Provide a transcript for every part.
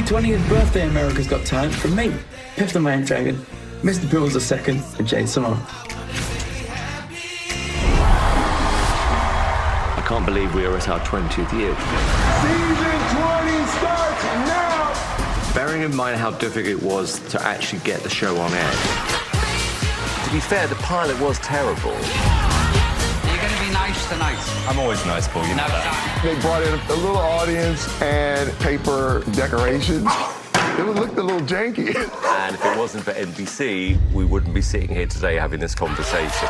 20th birthday America's Got Talent from me, Piff the Main Dragon, Mr. Pills II, and Jade Simone. I can't believe we are at our 20th year. Season 20 starts now! Bearing in mind how difficult it was to actually get the show on air. To be fair, the pilot was terrible. You're going to be nice tonight. I'm always nice, Paul, you know that. They brought in a little audience and paper decorations. It looked a little janky. And if it wasn't for NBC, we wouldn't be sitting here today having this conversation.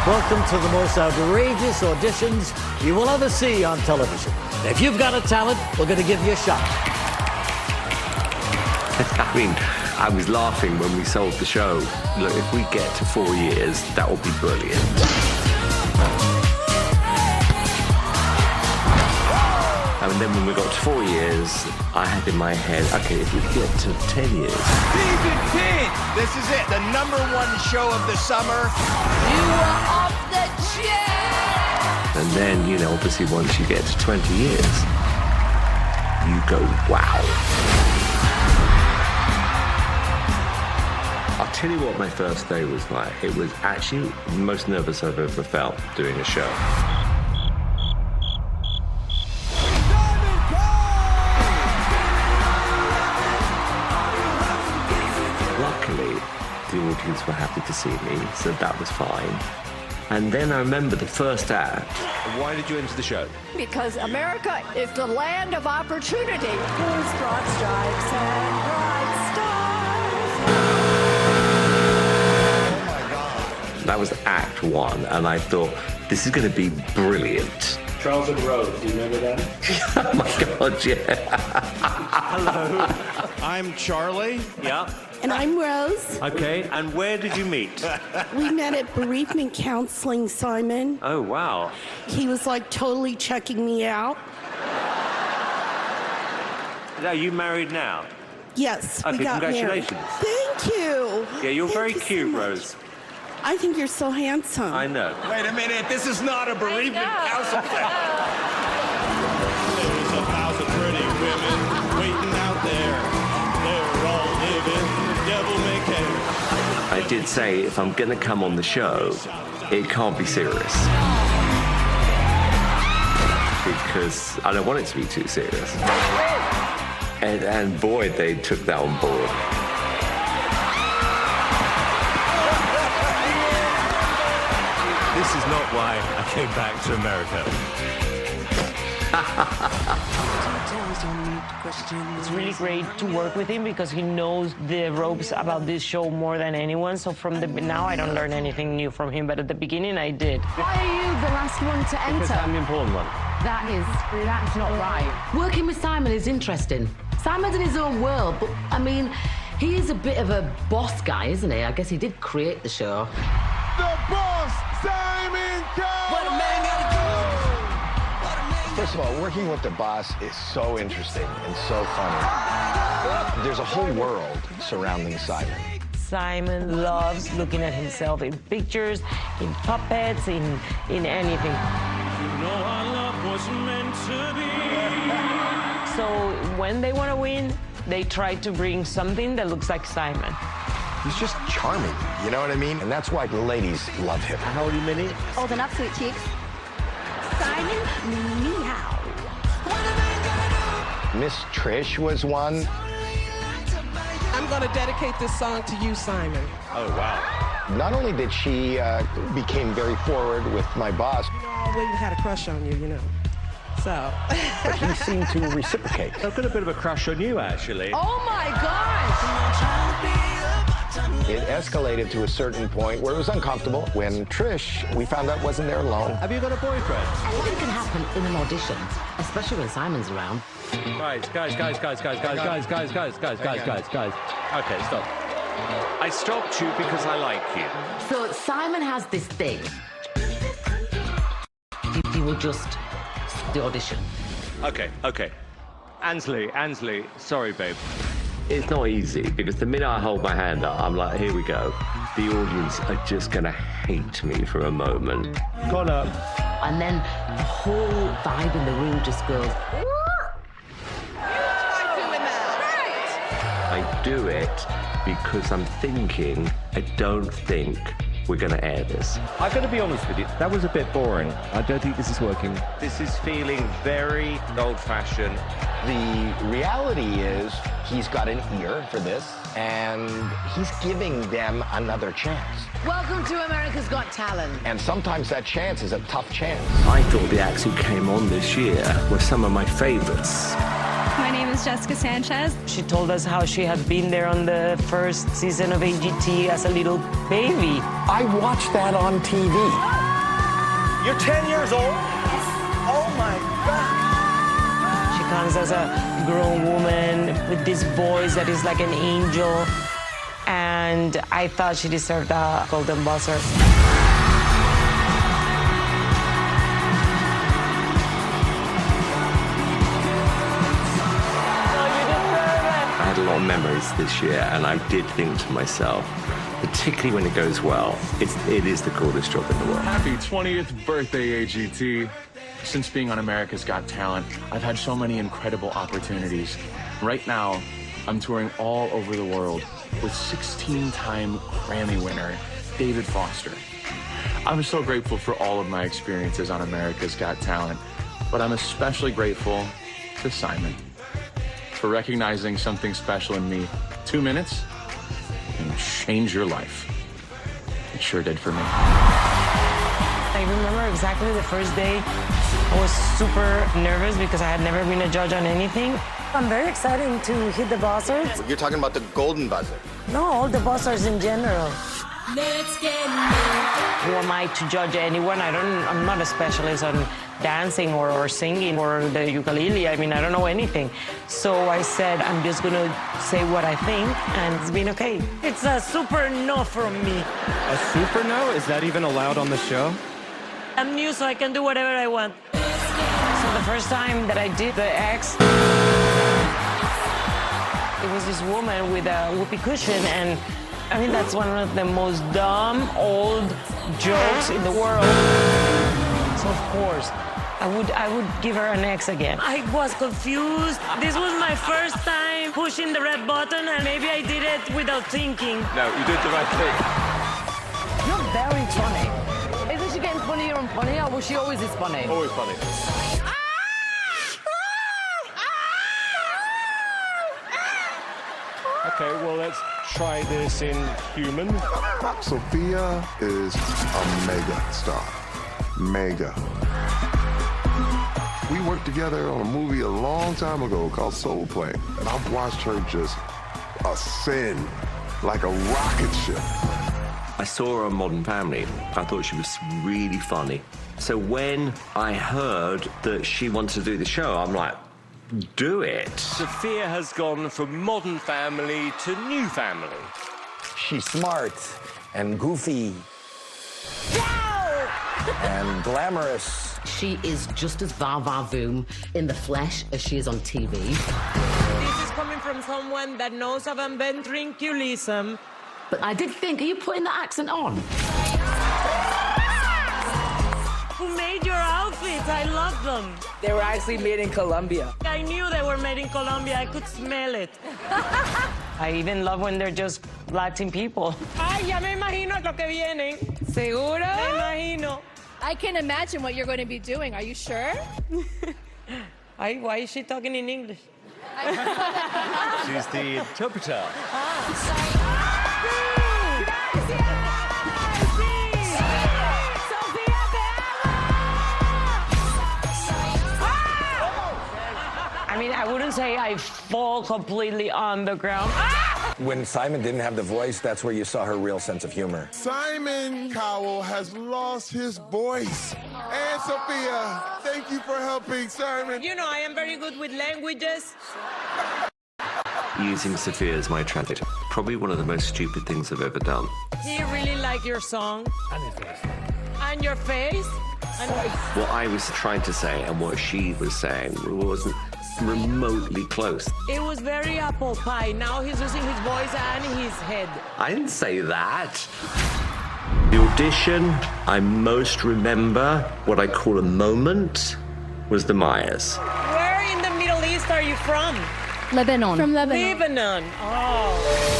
Welcome to the most outrageous auditions you will ever see on television. If you've got a talent, we're going to give you a shot. I mean, I was laughing when we sold the show. Look, if we get to 4 years, that will be brilliant. And then when we got to 4 years, I had in my head, okay, if we get to 10 years. Season 10! This is it, the #1 show of the summer. You are off the chair! And then, you know, obviously once you get to 20 years, you go, wow. I'll tell you what my first day was like. It was actually the most nervous I've ever felt doing a show. Luckily, the audience were happy to see me, so that was fine. And then I remember the first act. Why did you enter the show? Because America is the land of opportunity. Whose broad stripes and bright stars. That was Act 1, and I thought, this is going to be brilliant. Charles and Rose, do you remember that? Oh my God, yeah. Hello. I'm Charlie. Yeah. And I'm Rose. Okay, and where did you meet? We met at bereavement counseling, Simon. Oh, wow. He was like totally checking me out. Are you married now? Yes, Okay, we got congratulations. married. Thank you. Yeah, you're Thank very you so cute, much. Rose. I think you're so handsome. I know. Wait a minute, this is not a bereavement counseling thing. There's 1,000 pretty women waiting out there. They're all living, the devil may care. I did say, if I'm going to come on the show, it can't be serious. Because I don't want it to be too serious. And boy, they took that on board. This is not why I came back to America. It's really great to work with him because he knows the ropes about this show more than anyone. So from now, I don't learn anything new from him, but at the beginning, I did. Why are you the last one to enter? Because I'm the important one. That's not right. Working with Simon is interesting. Simon's in his own world, but I mean, he is a bit of a boss guy, isn't he? I guess he did create the show. The boss, Simon Cowell! What a man gotta do! First of all, working with the boss is so interesting and so funny. There's a whole world surrounding Simon. Simon loves looking at himself in pictures, in puppets, in anything. So when they want to win, they try to bring something that looks like Simon. He's just charming, you know what I mean? And that's why the ladies love him. How old are you, Minnie? Old enough, sweet cheeks. Simon, meow. Miss Trish was one. I'm going to dedicate this song to you, Simon. Oh, wow. Not only did she became very forward with my boss. You know, I always had a crush on you, you know. So. But he seemed to reciprocate. I've got a bit of a crush on you, actually. Oh, my gosh. It escalated to a certain point where it was uncomfortable when Trish, we found out, wasn't there alone. Have you got a boyfriend? Anything can happen in an audition, especially when Simon's around. Guys. Okay, stop. I stopped you because I like you. So Simon has this thing. He will just the audition. Okay. Ansley, sorry, babe. It's not easy, because the minute I hold my hand up, I'm like, here we go. The audience are just going to hate me for a moment. Got up. And then the whole vibe in the room just goes... I do it because I'm thinking, I don't think we're going to air this. I've got to be honest with you, that was a bit boring. I don't think this is working. This is feeling very old-fashioned. The reality is he's got an ear for this, and he's giving them another chance. Welcome to America's Got Talent. And sometimes that chance is a tough chance. I thought the acts who came on this year were some of my favorites. My name is Jessica Sanchez. She told us how she had been there on the first season of AGT as a little baby. I watched that on TV. You're 10 years old? Oh my God. She comes as a grown woman with this voice that is like an angel. And I thought she deserved a golden buzzer. I had a lot of memories this year, and I did think to myself, particularly when it goes well, it is the coolest job in the world. Happy 20th birthday, AGT. Since being on America's Got Talent, I've had so many incredible opportunities. Right now, I'm touring all over the world with 16-time Grammy winner David Foster. I'm so grateful for all of my experiences on America's Got Talent, but I'm especially grateful to Simon for recognizing something special in me. 2 minutes can change your life. It sure did for me. I remember exactly the first day. I was super nervous because I had never been a judge on anything. I'm very excited to hit the buzzers. You're talking about the golden buzzer. No, all the buzzers in general. Let's get Who am I to judge anyone? I'm not a specialist on dancing or singing or the ukulele. I mean, I don't know anything. So I said, I'm just gonna say what I think, and it's been okay. It's a super no from me. A super no? Is that even allowed on the show? I'm new, so I can do whatever I want. So the first time that I did the X, it was this woman with a whoopee cushion, and I mean, that's one of the most dumb, old jokes in the world. So of course, I would give her an X again. I was confused. This was my first time pushing the red button, and maybe I did it without thinking. No, you did the right thing. You're very funny. Isn't she getting funnier and funnier, or was she always this funny? Always funny. Okay, well, let's try this in human. Sofia is a mega star. Mega. We worked together on a movie a long time ago called Soul Plane, and I've watched her just ascend like a rocket ship. I saw her on Modern Family. I thought she was really funny. So when I heard that she wanted to do the show, I'm like, do it. Sofia has gone from Modern Family to New Family. She's smart and goofy and glamorous. She is just as va-va-voom in the flesh as she is on TV. This is coming from someone that knows about ventriculism. But I did think, are you putting the accent on? Who made your outfits? I love them. They were actually made in Colombia. I knew they were made in Colombia. I could smell it. I even love when they're just Latin people. Ay, ya me imagino lo que vienen. ¿Seguro? Me imagino. I can imagine what you're going to be doing. Are you sure? Why is she talking in English? She's the interpreter. I mean, I wouldn't say I fall completely on the ground. When Simon didn't have the voice, that's where you saw her real sense of humor. Simon Cowell has lost his voice. And Sofia, thank you for helping Simon. You know, I am very good with languages. Using Sofia as my translator, probably one of the most stupid things I've ever done. He really liked your song. And his face. And your face. And What I was trying to say and what she was saying wasn't remotely close. it was very apple pie. Now he's using his voice and his head. I didn't say that. The audition I most remember, what I call a moment, was the Mayyas. Where in the Middle East are you from? Lebanon. From Lebanon. Oh.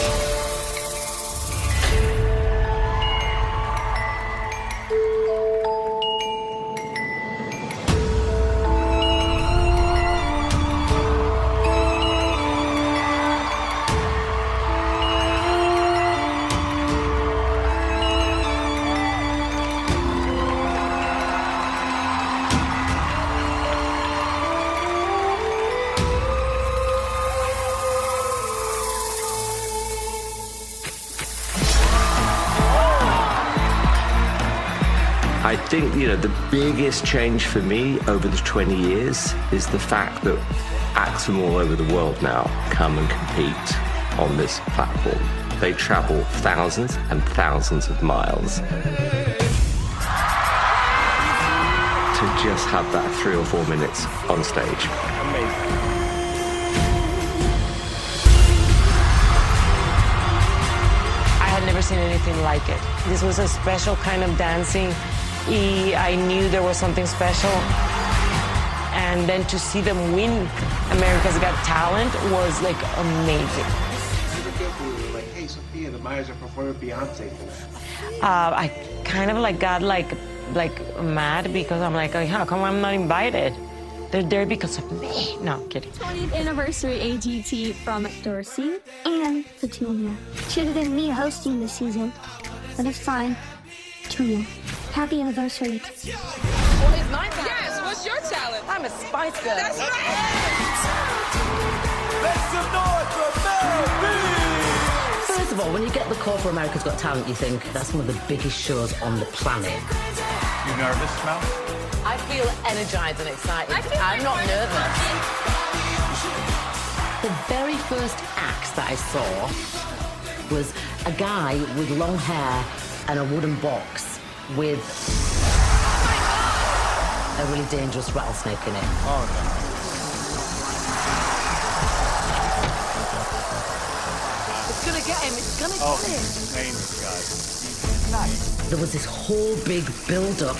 I think, the biggest change for me over the 20 years is the fact that acts from all over the world now come and compete on this platform. They travel thousands and thousands of miles to just have that 3 or 4 minutes on stage. Amazing. I had never seen anything like it. This was a special kind of dancing. I knew there was something special. And then to see them win America's Got Talent was like amazing. Like, hey, Sofia, the Mayyas are performing Beyonce. I kind of got mad because I'm like, how come I'm not invited? They're there because of me. No, I'm kidding. 20th anniversary AGT from Darci and Petunia. Should have been me hosting this season, but it's fine. Petunia, happy anniversary. What is my talent? Yes, what's your talent? I'm a Spice Girl. That's right. Make some noise for Mel B. First of all, when you get the call for America's Got Talent, you think that's one of the biggest shows on the planet. You nervous, Mel? I feel energized and excited. I'm not nervous. The very first act that I saw was a guy with long hair and a wooden box with a really dangerous rattlesnake in it. Oh, no. It's gonna get him, it's gonna get him. Thanks, guys. There was this whole big build-up.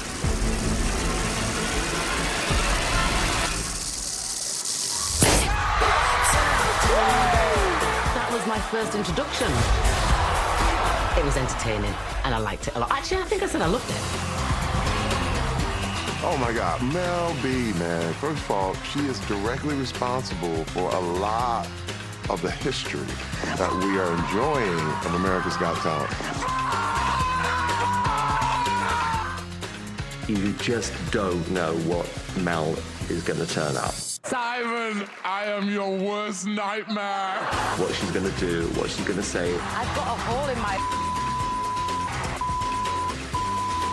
That was my first introduction. It was entertaining, and I liked it a lot. Actually, I think I said I loved it. Oh my God, Mel B, man. First of all, she is directly responsible for a lot of the history that we are enjoying of America's Got Talent. You just don't know what Mel is going to turn up. Simon, I am your worst nightmare. What she's going to do, what she's going to say. I've got a hole in my...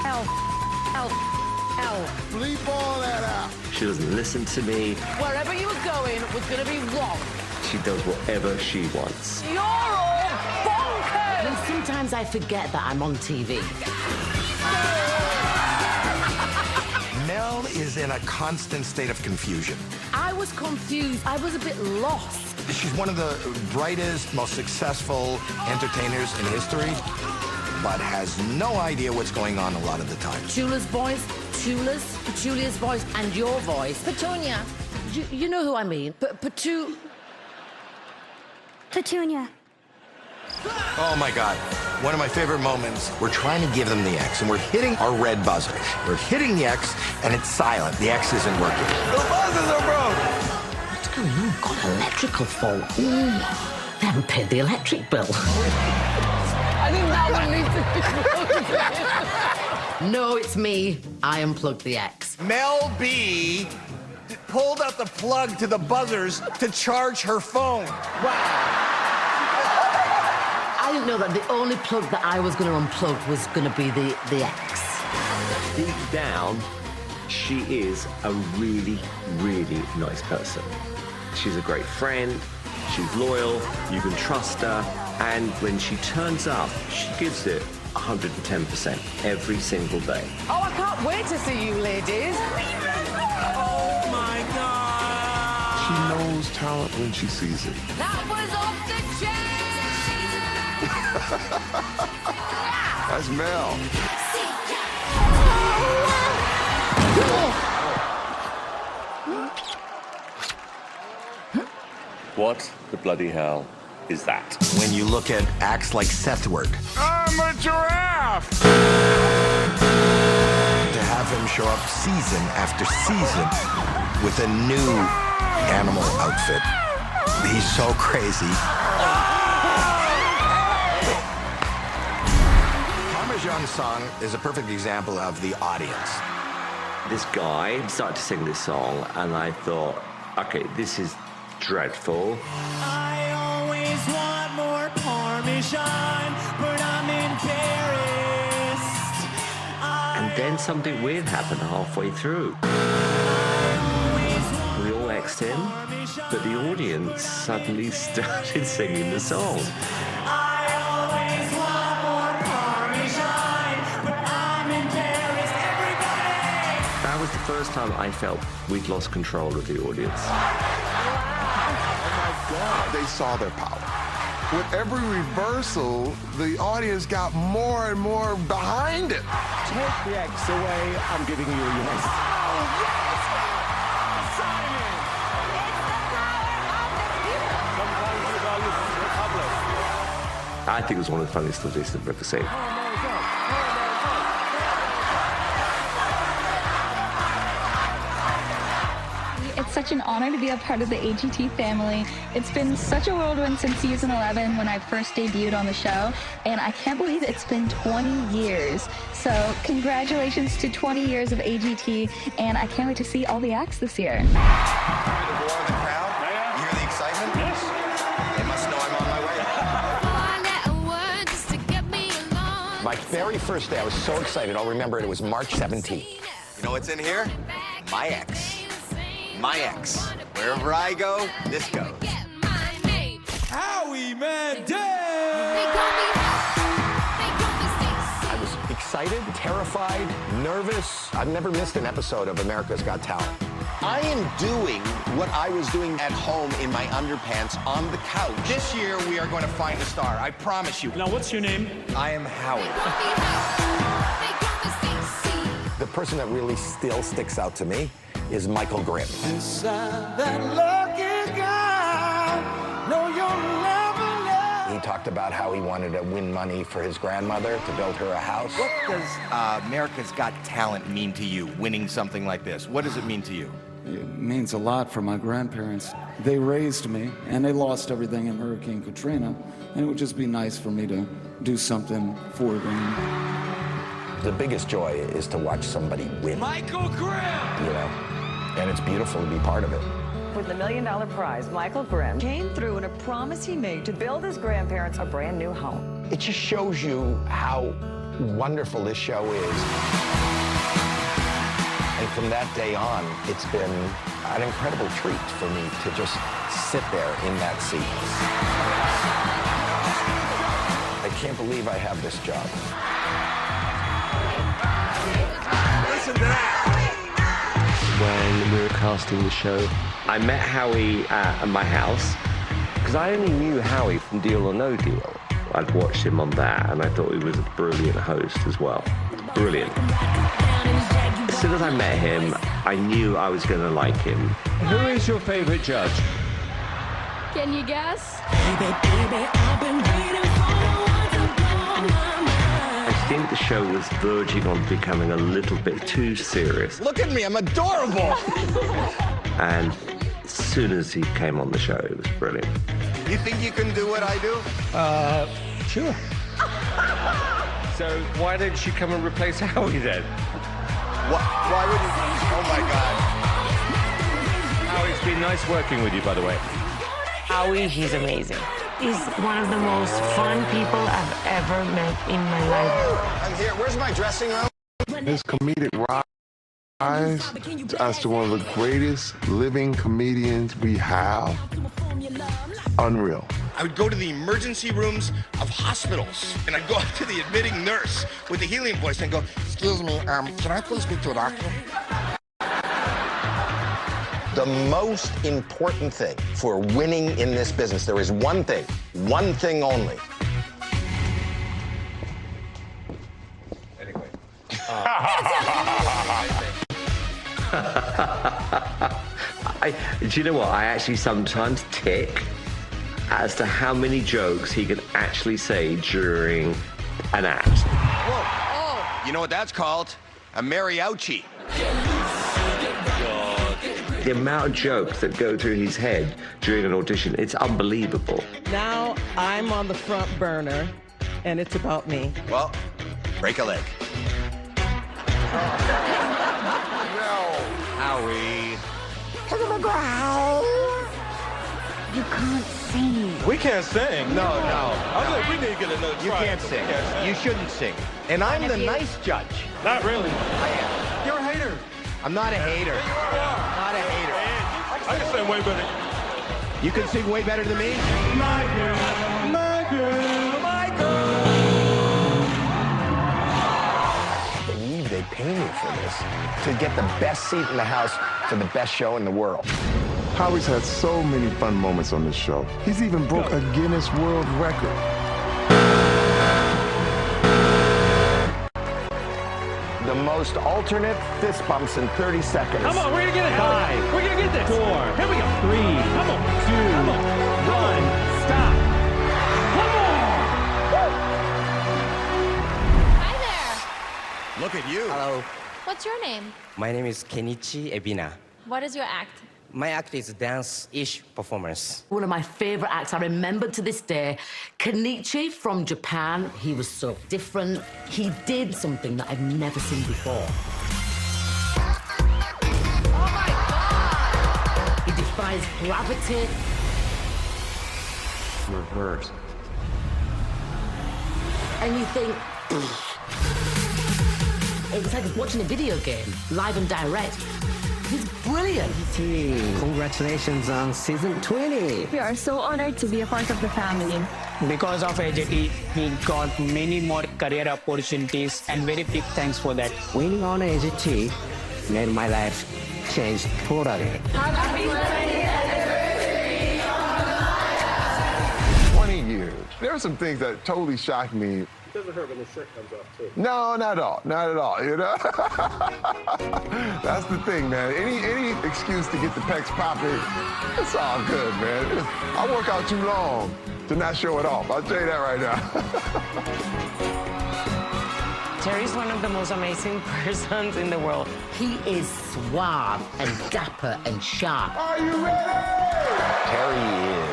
Help. Bleep all that out. She doesn't listen to me. Wherever you were going was gonna be wrong. She does whatever she wants. You're all bonkers! And sometimes I forget that I'm on TV. Mel is in a constant state of confusion. I was confused. I was a bit lost. She's one of the brightest, most successful entertainers in history, but has no idea what's going on a lot of the time. Petula's voice, Petulia's voice, and your voice. Petunia. You know who I mean. Petunia. Oh my God. One of my favorite moments, we're trying to give them the X, and we're hitting our red buzzer. We're hitting the X, and it's silent. The X isn't working. The buzzers are broke. What's going on? Got electrical fault. Ooh, they haven't paid the electric bill. I think that one needs to be No, it's me. I unplugged the X. Mel B pulled out the plug to the buzzers to charge her phone. Wow. I didn't know that the only plug that I was going to unplug was going to be the X. Deep down, she is a really, really nice person. She's a great friend. She's loyal. You can trust her. And when she turns up, she gives it 110% every single day. Oh, I can't wait to see you, ladies. Oh my God. She knows talent when she sees it. That was off the chain. That's Mel. What the bloody hell is that? When you look at acts like Sethward, I'm a giraffe! to have him show up season after season with a new animal outfit. He's so crazy. Parmesan's song is a perfect example of the audience. This guy started to sing this song, and I thought, okay, this is dreadful. I always want more Parmesan, but I'm embarrassed. And then something weird happened halfway through. We all X'd him, but the audience suddenly started singing the song. I always want more Parmesan, but I'm embarrassed. Everybody! That was the first time I felt we'd lost control of the audience. They saw their power. With every reversal, the audience got more and more behind it. Take the X away, I'm giving you a yes. I think it was one of the funniest auditions I've ever seen. It's such an honor to be a part of the AGT family. It's been such a whirlwind since season 11 when I first debuted on the show, and I can't believe it's been 20 years. So congratulations to 20 years of AGT, and I can't wait to see all the acts this year. You hear the roar of the crowd? You hear the excitement? Yes. They must know I'm on my way. My very first day, I was so excited. I'll remember it. It was March 17th. You know what's in here? My ex. My ex. Wherever I go, this goes. Howie Mandel! I was excited, terrified, nervous. I've never missed an episode of America's Got Talent. I am doing what I was doing at home in my underpants on the couch. This year, we are going to find a star. I promise you. Now, what's your name? I am Howie. The person that really still sticks out to me is Michael Grimm. He talked about how he wanted to win money for his grandmother to build her a house. What does America's Got Talent mean to you, winning something like this? What does it mean to you? It means a lot for my grandparents. They raised me, and they lost everything in Hurricane Katrina, and it would just be nice for me to do something for them. The biggest joy is to watch somebody win. Michael Grimm! You know, and it's beautiful to be part of it. With the $1 million prize, Michael Grimm came through in a promise he made to build his grandparents a brand new home. It just shows you how wonderful this show is. And from that day on, it's been an incredible treat for me to just sit there in that seat. I can't believe I have this job. Listen to that. When we were casting the show, I met Howie at my house because I only knew Howie from Deal or No Deal. I'd watched him on that, and I thought he was a brilliant host as well. Brilliant. As soon as I met him, I knew I was going to like him. Who is your favorite judge? Can you guess? I think the show was verging on becoming a little bit too serious. Look at me, I'm adorable! And as soon as he came on the show, it was brilliant. You think you can do what I do? Sure. So why didn't you come and replace Howie then? Why would you? Oh my God. Howie, it's been nice working with you, by the way. Howie, he's amazing. He's one of the most fun people I've ever met in my life. I'm here. Where's my dressing room? His comedic rise as to one of the greatest living comedians we have. Unreal. I would go to the emergency rooms of hospitals, and I'd go up to the admitting nurse with the helium voice and go, "Excuse me, can I please speak to a doctor?" The most important thing for winning in this business, there is one thing only. Anyway. Do you know what? I actually sometimes tick as to how many jokes he can actually say during an act. Whoa. Oh. You know what that's called? A mariachi. The amount of jokes that go through his head during an audition, it's unbelievable. Now I'm on the front burner, and it's about me. Well, break a leg. Howie. You can't sing. We can't sing. No. I think we need to get another try. You can't sing. You shouldn't sing. And I'm the nice judge. Not really. I am. You're a hater. I'm not a hater. Not a hater. I can sing way better. You can sing way better than me? My girl, my girl, my girl. I believe they pay me for this to get the best seat in the house for the best show in the world. Howie's had so many fun moments on this show. He's even broke a Guinness World Record. The most alternate fist bumps in 30 seconds. Come on, we're gonna get it. 5. We're gonna get this. 4. Here we go. 3. Come on. 2. Come on. 1. Stop. Come on. Hi there. Look at you. Hello. What's your name? My name is Kenichi Ebina. What is your act? My act is dance-ish performance. One of my favorite acts I remember to this day, Kenichi from Japan. He was so different. He did something that I've never seen before. Oh my God! He defies gravity. Reverse. And you think, it was like watching a video game, live and direct. He's brilliant. Congratulations on season 20. We are so honored to be a part of the family. Because of AGT, we got many more career opportunities, and very big thanks for that. Winning on AGT made my life change totally. Happy 20th anniversary! 20 years. There are some things that totally shocked me. It doesn't hurt when the shirt comes off, too. No, not at all. Not at all, you know? That's the thing, man. Any excuse to get the pecs popping, it's all good, man. I work out too long to not show it off. I'll tell you that right now. Terry's one of the most amazing persons in the world. He is suave and dapper and sharp. Are you ready? Terry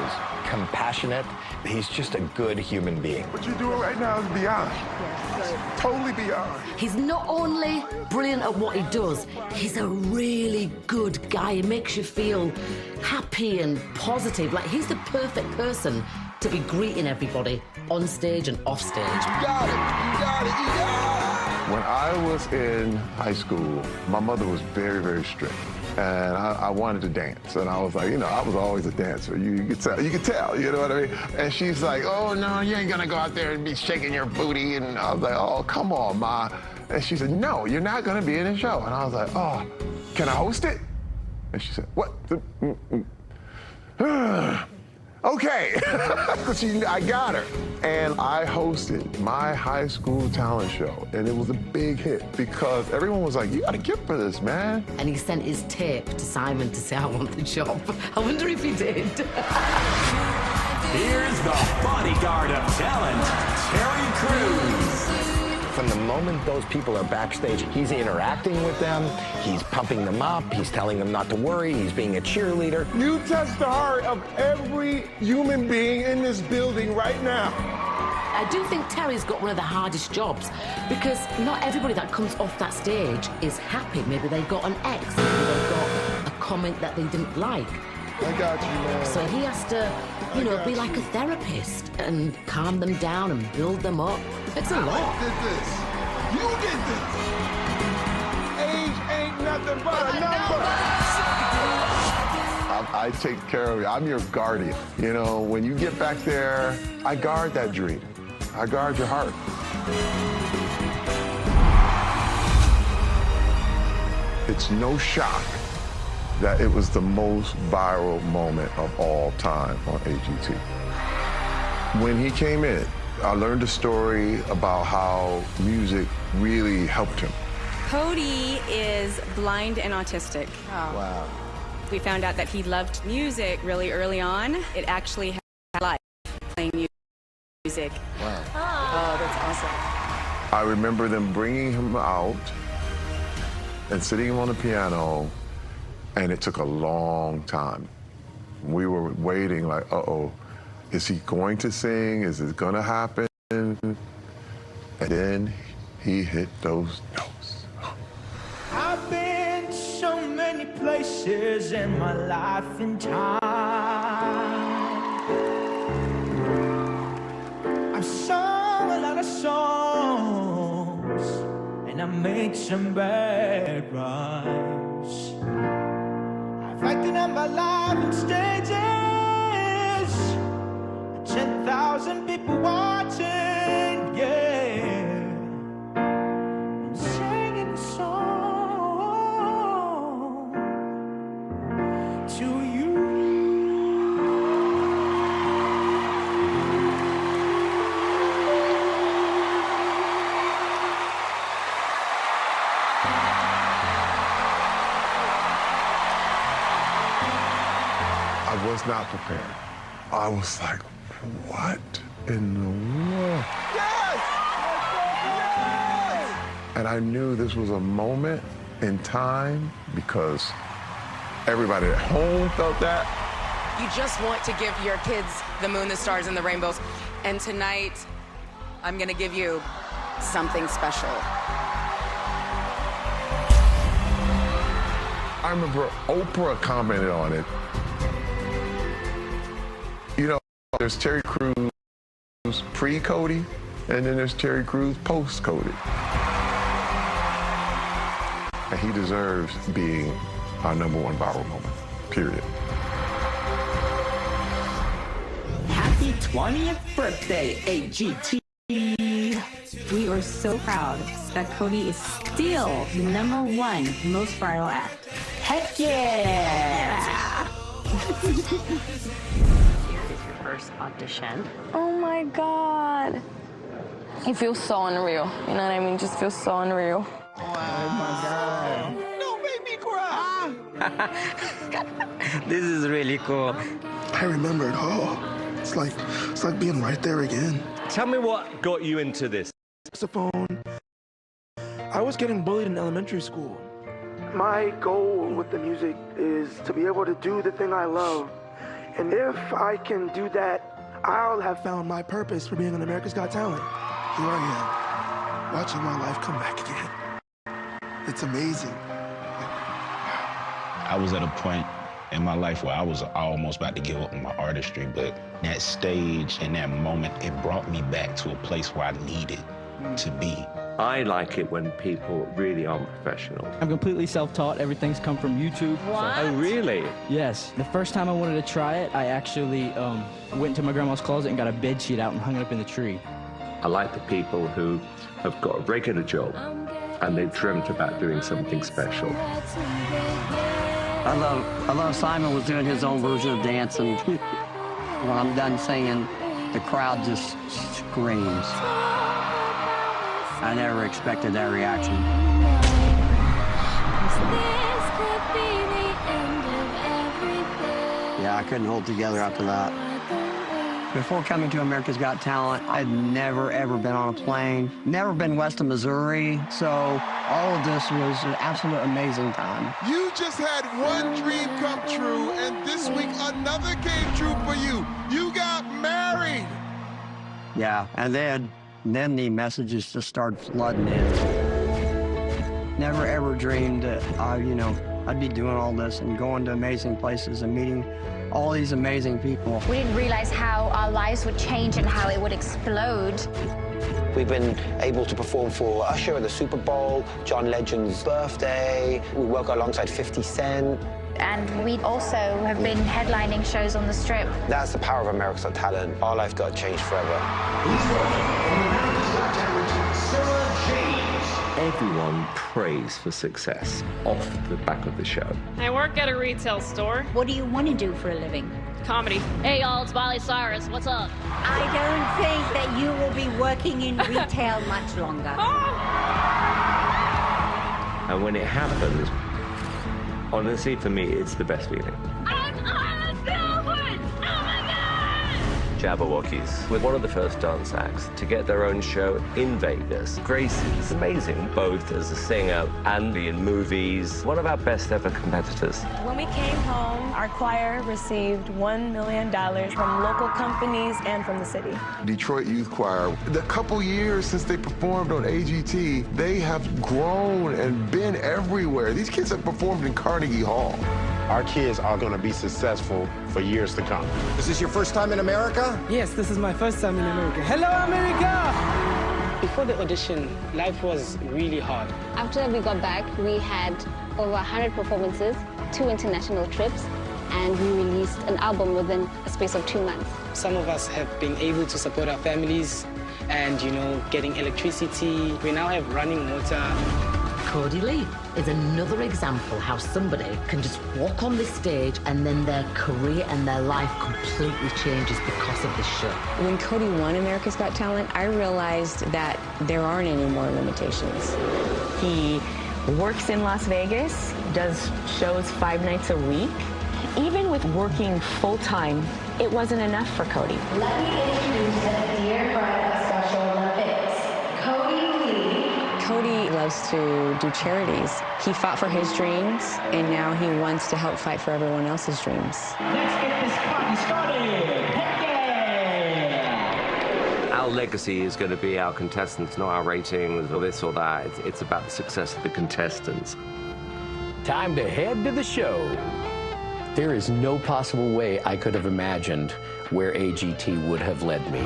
is compassionate. He's just a good human being. What you're doing right now is beyond. Yes, totally beyond. He's not only brilliant at what he does, he's a really good guy. He makes you feel happy and positive. Like, he's the perfect person to be greeting everybody on stage and off stage. You got it. You got it. You got it. When I was in high school, my mother was very, very strict. And I wanted to dance. And I was like, you know, I was always a dancer. You could tell, you know what I mean? And she's like, oh, no, you ain't gonna go out there and be shaking your booty. And I was like, oh, come on, Ma. And she said, no, you're not gonna be in the show. And I was like, oh, can I host it? And she said, what? Okay, because I got her. And I hosted my high school talent show, and it was a big hit because everyone was like, you got a gift for this, man. And he sent his tape to Simon to say, I want the job. I wonder if he did. Here's the bodyguard of talent, Terry Crews. From the moment those people are backstage, he's interacting with them, he's pumping them up, he's telling them not to worry, he's being a cheerleader. You touch the heart of every human being in this building right now. I do think Terry's got one of the hardest jobs because not everybody that comes off that stage is happy. Maybe they got an ex, maybe they got a comment that they didn't like. I got you, man. So he has to, you know, be like a therapist and calm them down and build them up. It's a lot. You did this. You did this. Age ain't nothing but a number. I take care of you. I'm your guardian. You know, when you get back there, I guard that dream. I guard your heart. It's no shock that it was the most viral moment of all time on AGT. When he came in, I learned a story about how music really helped him. Kodi is blind and autistic. Wow. We found out that he loved music really early on. It actually had life playing music. Wow. Oh, that's awesome. I remember them bringing him out and sitting him on the piano, and it took a long time. We were waiting like, uh-oh, is he going to sing? Is it gonna happen? And then he hit those notes. I've been to so many places in my life and time. I've sung a lot of songs, and I made some bad rhymes. I've acted out my life on stages, 10,000 people watching, yeah, and singing a song to you. I was not prepared. I was like, what in the world? Yes! Yes! And I knew this was a moment in time because everybody at home felt that. You just want to give your kids the moon, the stars, and the rainbows. And tonight, I'm gonna give you something special. I remember Oprah commented on it. You know, there's Terry Crews pre-Kodi, and then there's Terry Crews post-Kodi. And he deserves being our #1 viral moment, period. Happy 20th birthday, AGT. We are so proud that Kodi is still the #1 most viral act. Heck yeah! First audition. Oh my God. It feels so unreal. You know what I mean? Just feels so unreal. Oh my God. Don't make me cry. This is really cool. I remember it all. It's like being right there again. Tell me what got you into this. Saxophone. I was getting bullied in elementary school. My goal with the music is to be able to do the thing I love. And if I can do that, I'll have found my purpose for being on America's Got Talent. Here I am, watching my life come back again. It's amazing. I was at a point in my life where I was almost about to give up on my artistry, but that stage and that moment, it brought me back to a place where I needed to be. I like it when people really are professional. I'm completely self-taught. Everything's come from YouTube. What? Oh, really? Yes. The first time I wanted to try it, I actually went to my grandma's closet and got a bed sheet out and hung it up in the tree. I like the people who have got a regular job and they've dreamt about doing something special. I love Simon was doing his own version of dancing. When I'm done singing, the crowd just screams. I never expected that reaction. Yeah, I couldn't hold together after that. Before coming to America's Got Talent, I'd never, ever been on a plane, never been west of Missouri, so all of this was an absolute amazing time. You just had one dream come true, and this week another came true for you. You got married. Yeah, and then the messages just started flooding in. Never ever dreamed that I'd be doing all this and going to amazing places and meeting all these amazing people. We didn't realize how our lives would change and how it would explode. We've been able to perform for Usher at the Super Bowl, John Legend's birthday. We work alongside 50 Cent. And we also have been headlining shows on the Strip. That's the power of America's Got Talent. Our life got changed forever. Everyone prays for success off the back of the show. I work at a retail store. What do you want to do for a living? Comedy. Hey y'all, it's Miley Cyrus. What's up? I don't think that you will be working in retail much longer. And when it happens, Honestly, for me, it's the best feeling. Jabberwockies were one of the first dance acts to get their own show in Vegas. Grace is amazing, both as a singer and in movies. One of our best ever competitors. When we came home, our choir received $1 million from local companies and from the city. Detroit Youth Choir, the couple years since they performed on AGT, they have grown and been everywhere. These kids have performed in Carnegie Hall. Our kids are going to be successful for years to come. Is this your first time in America? Yes, this is my first time in America. Hello, America! Before the audition, life was really hard. After we got back, we had over 100 performances, 2 international trips, and we released an album within a space of 2 months. Some of us have been able to support our families and, you know, getting electricity. We now have running water. Kodi Lee is another example how somebody can just walk on this stage and then their career and their life completely changes because of this show. When Kodi won America's Got Talent, I realized that there aren't any more limitations. He works in Las Vegas, does shows 5 nights a week. Even with working full-time, it wasn't enough for Kodi. Let me introduce a dear friend of Special Olympics, Kodi Lee. Kodi loves to do charities. He fought for his dreams, and now he wants to help fight for everyone else's dreams. Let's get this party started. Heck yeah! Our legacy is going to be our contestants, not our ratings or this or that. It's about the success of the contestants. Time to head to the show. There is no possible way I could have imagined where AGT would have led me.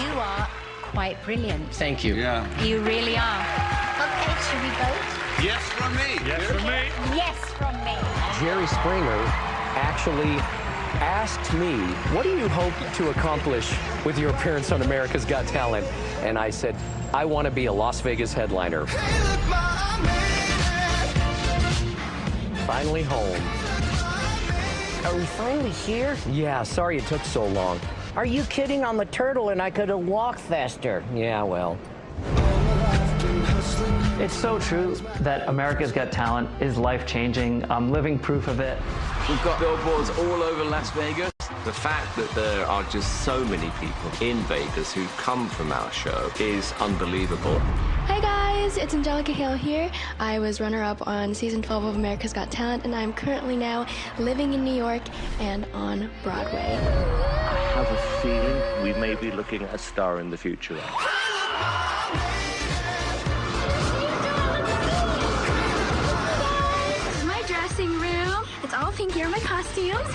You are quite brilliant. Thank you. Yeah. You really are. Okay, should we vote? Yes from me. Yes from me. Yes from me. Jerry Springer actually asked me, what do you hope to accomplish with your appearance on America's Got Talent? And I said, I want to be a Las Vegas headliner. Finally home. Are we finally here? Yeah, sorry it took so long. Are you kidding? I'm a turtle and I could have walked faster. Yeah, well. It's so true that America's Got Talent is life-changing. I'm living proof of it. We've got billboards all over Las Vegas. The fact that there are just so many people in Vegas who come from our show is unbelievable. Hi guys, it's Angelica Hale here. I was runner-up on season 12 of America's Got Talent, and I'm currently now living in New York and on Broadway. I have a feeling we may be looking at a star in the future. This is my dressing room. It's all pink. Here are my costumes.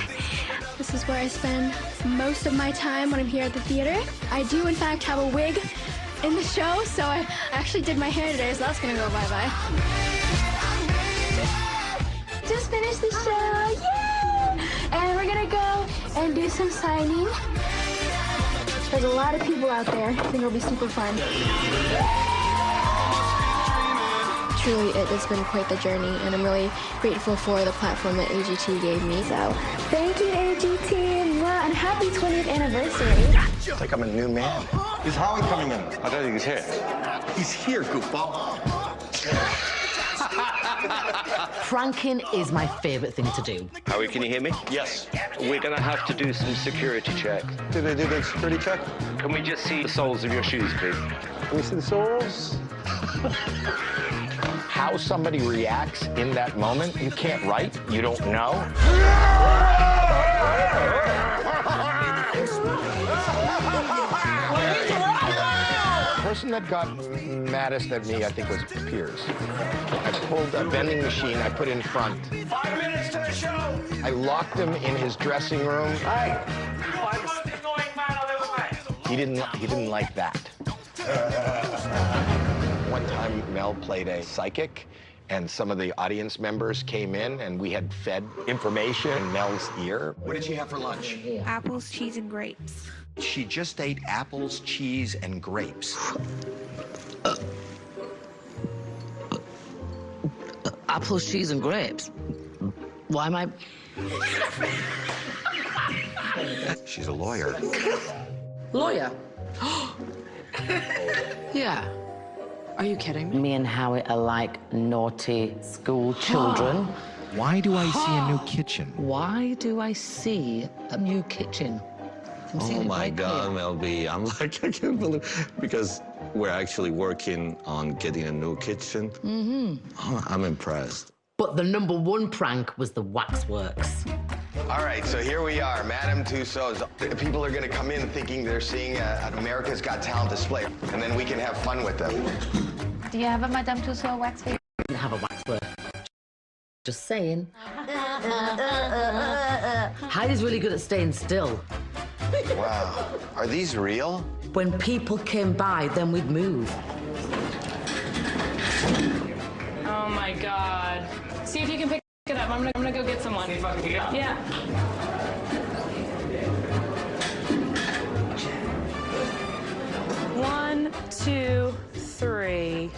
This is where I spend most of my time when I'm here at the theater. I do, in fact, have a wig in the show, so I actually did my hair today, so that's gonna go bye-bye. Just finished the show, yay! And we're gonna go and do some signing. There's a lot of people out there. I think it'll be super fun. Truly, it's been quite the journey, and I'm really grateful for the platform that AGT gave me. So, thank you, AGT, and happy 20th anniversary. It's like I'm a new man. Is Howie coming in? I don't think he's here. He's here, goofball. Pranking is my favorite thing to do. Howie, can you hear me? Yes. We're going to have to do some security checks. Did they do the security check? Can we just see the soles of your shoes, please? Can we see the soles? How somebody reacts in that moment, you can't write, you don't know. The person that got maddest at me, I think, was Piers. I pulled a vending machine I put in front. 5 minutes to the show. I locked him in his dressing room. He didn't like that. One time, Mel played a psychic, and some of the audience members came in, and we had fed information in Mel's ear. What did you have for lunch? Apples, cheese, and grapes. She just ate apples, cheese, and grapes. Apples, cheese, and grapes? Why am I... She's a lawyer. Lawyer? Yeah. Are you kidding me? Me and Howie are like naughty school children. Why do I see a new kitchen? Why do I see a new kitchen? Oh my God, Mel B. I'm like, I can't believe, because we're actually working on getting a new kitchen. Oh, I'm impressed. But the #1 prank was the waxworks. All right, so here we are, Madame Tussauds. People are gonna come in thinking they're seeing an America's Got Talent display, and then we can have fun with them. Do you have a Madame Tussauds wax figure? I didn't have a waxwork. Just saying. Heidi's really good at staying still. Wow. Are these real? When people came by, then we'd move. Oh my God. See if you can pick it up. I'm gonna go get someone. See if I can pick it up. Yeah. One, two, three.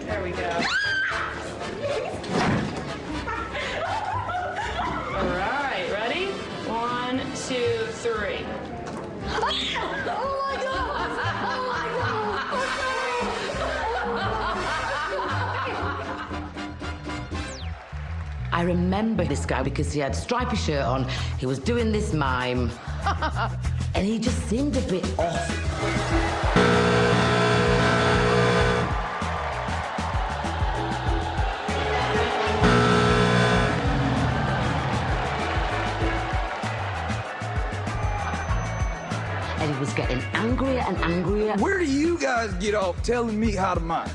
There we go. All right, ready? 1, 2, 3. Oh my God! Oh my God! I remember this guy because he had a stripy shirt on, he was doing this mime, and he just seemed a bit off. And he was getting angrier and angrier. Where do you guys get off telling me how to mime?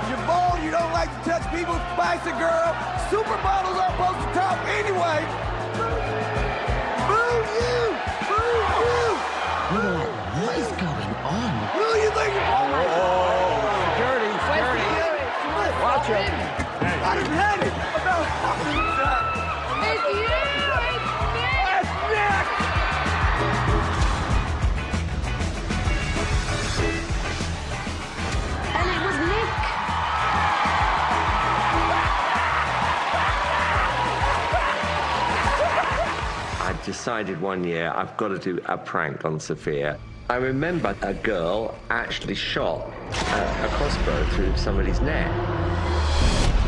You're bold, you don't like to touch people's spicy girl. Supermodels aren't supposed to talk anyway. Boo you! Boo you! We were like, what is going on? Who do you think you're Security, security. Watch out. I done had it about half the time. It's you! It's Nick! And it was Nick. I decided one year I've got to do a prank on Sofia. I remember a girl actually shot a crossbow through somebody's neck.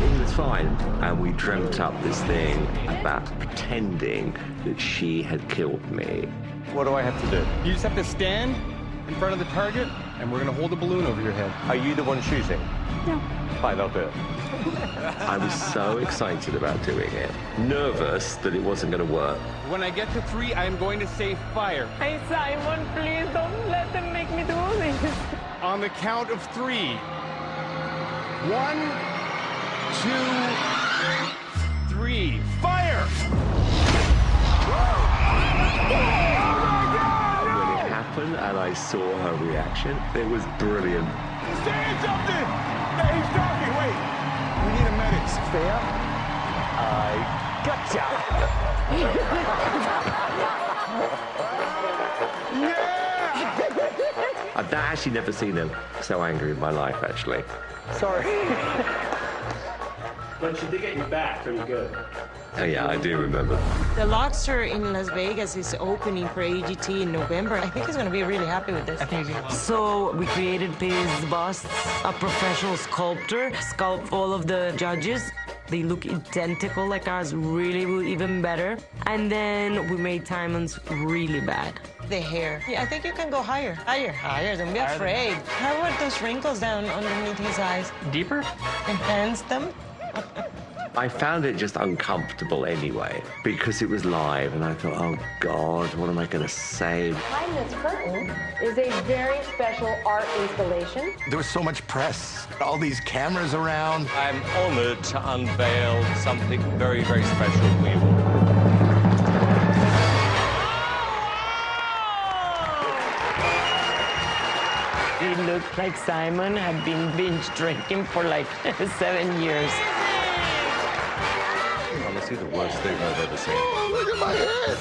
It was fine. And we dreamt up this thing about pretending that she had killed me. What do I have to do? You just have to stand in front of the target, and we're going to hold a balloon over your head. Are you the one shooting? No. Fine, I'll do it. I was so excited about doing it, nervous that it wasn't going to work. When I get to 3, I am going to say fire. Hey, Simon, please don't let them make me do this. On the count of 3. 1, 2, 3. Fire! When it happened and I saw her reaction, it was brilliant. Say something! Hey, he's talking, wait. We need a medic. Sophia? I gotcha! Yeah! I've actually never seen her so angry in my life, actually. Sorry. But she did get your back pretty good. Oh, yeah, I do remember. The Lobster in Las Vegas is opening for AGT in November. I think he's going to be really happy with this. So we created these busts. A professional sculptor sculpted all of the judges. They look identical like ours, really even better. And then we made Simon's really bad. The hair. Yeah, I think you can go higher. Higher. Don't be afraid. How about those wrinkles down underneath his eyes? Deeper? Enhance them. I found it just uncomfortable anyway, because it was live, and I thought, oh, God, what am I going to say? Behind this curtain is a very special art installation. There was so much press, all these cameras around. I'm honored to unveil something very, very special for you all. It looked like Simon had been binge drinking for like 7 years. Honestly, the worst thing I've ever seen. Oh, look at my head!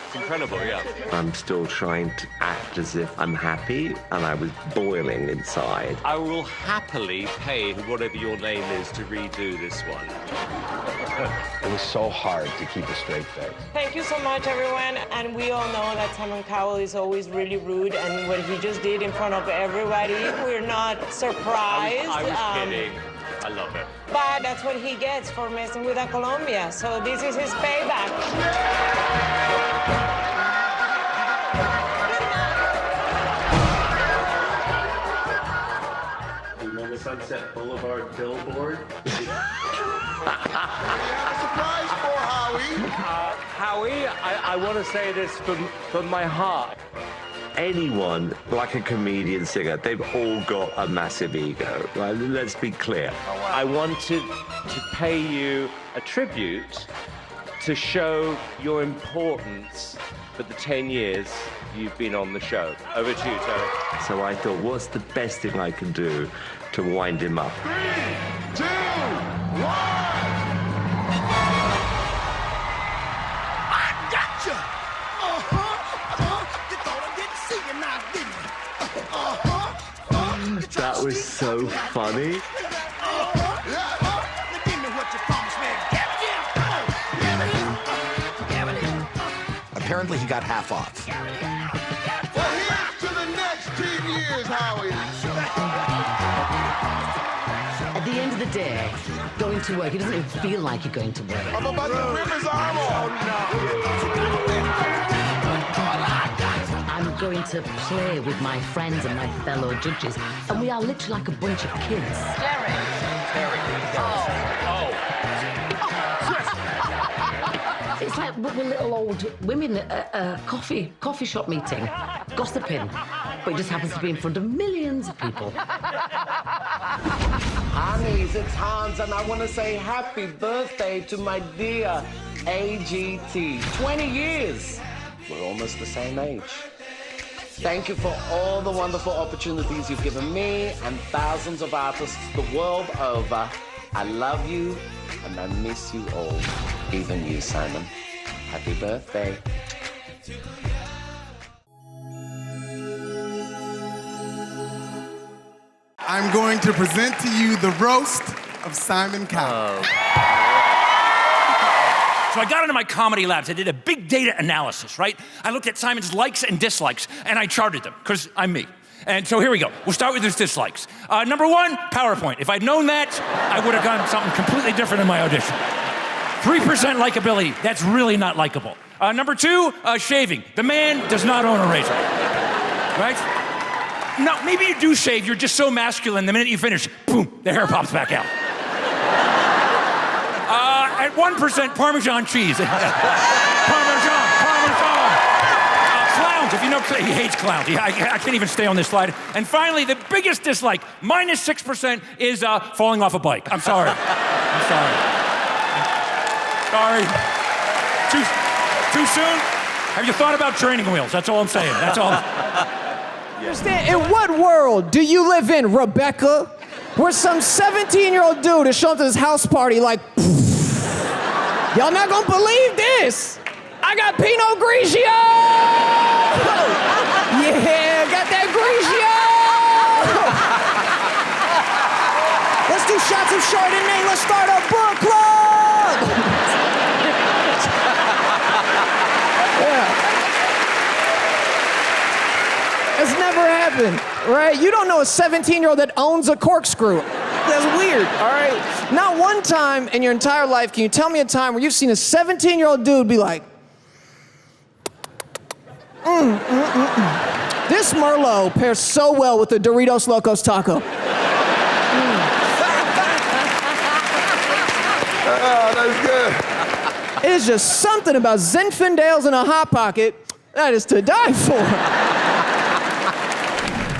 It's incredible, yeah. I'm still trying to act as if I'm happy, and I was boiling inside. I will happily pay whatever your name is to redo this one. It was so hard to keep a straight face. Thank you so much, everyone. And we all know that Simon Cowell is always really rude, and what he just did in front of everybody, we're not surprised. I was kidding. I love it. But that's what he gets for messing with a Colombia. So this is his payback. Remember Sunset Boulevard billboard? Surprise for Howie. Howie, I want to say this from my heart. Anyone, like a comedian, singer, they've all got a massive ego, right? Let's be clear. I wanted to pay you a tribute to show your importance for the 10 years you've been on the show. Over to you, Terry. So I thought, what's the best thing I can do to wind him up? 3, 2, 1. I gotcha. You thought I didn't see you now, didn't you? That was so funny. Give me what you promised me. Apparently he got half off. Well, here's to the next 10 years, Howie. At the end of the day, going to work, he doesn't even feel like you're going to work. I'm about to rip his arm off. I'm going to play with my friends and my fellow judges, and we are literally like a bunch of kids. It's like we're little old women at a coffee shop meeting, gossiping, but it just happens to be in front of millions of people. Honeys, it's Hans, and I want to say happy birthday to my dear AGT. 20 years. We're almost the same age. Thank you for all the wonderful opportunities you've given me and thousands of artists the world over. I love you, and I miss you all. Even you, Simon. Happy birthday. I'm going to present to you the roast of Simon Cowell. So I got into my comedy labs. I did a big data analysis, right? I looked at Simon's likes and dislikes, and I charted them, because I'm me. And so here we go. We'll start with his dislikes. Number 1, PowerPoint. If I'd known that, I would have done something completely different in my audition. 3% likability. That's really not likable. Number 2, shaving. The man does not own a razor, right? No, maybe you do shave. You're just so masculine. The minute you finish, boom, the hair pops back out. At 1%, Parmesan cheese. Parmesan. Clowns, if you know, he hates clowns. I can't even stay on this slide. And finally, the biggest dislike, -6%, is falling off a bike. I'm sorry. I'm sorry. Sorry. Too soon? Have you thought about training wheels? That's all I'm saying. That's all. Understand? In what world do you live in, Rebecca? Where some 17-year-old dude is showing up to this house party like, y'all not gonna believe this. I got Pinot Grigio! Yeah, got that Grigio! Let's do shots of Chardonnay. Let's start a book club! Yeah. It's never happened, right? You don't know a 17-year-old that owns a corkscrew. That's weird, all right? Not one time in your entire life can you tell me a time where you've seen a 17-year-old dude be like, This Merlot pairs so well with the Doritos Locos taco. Oh, that's good. It is just something about Zinfandels in a Hot Pocket that is to die for.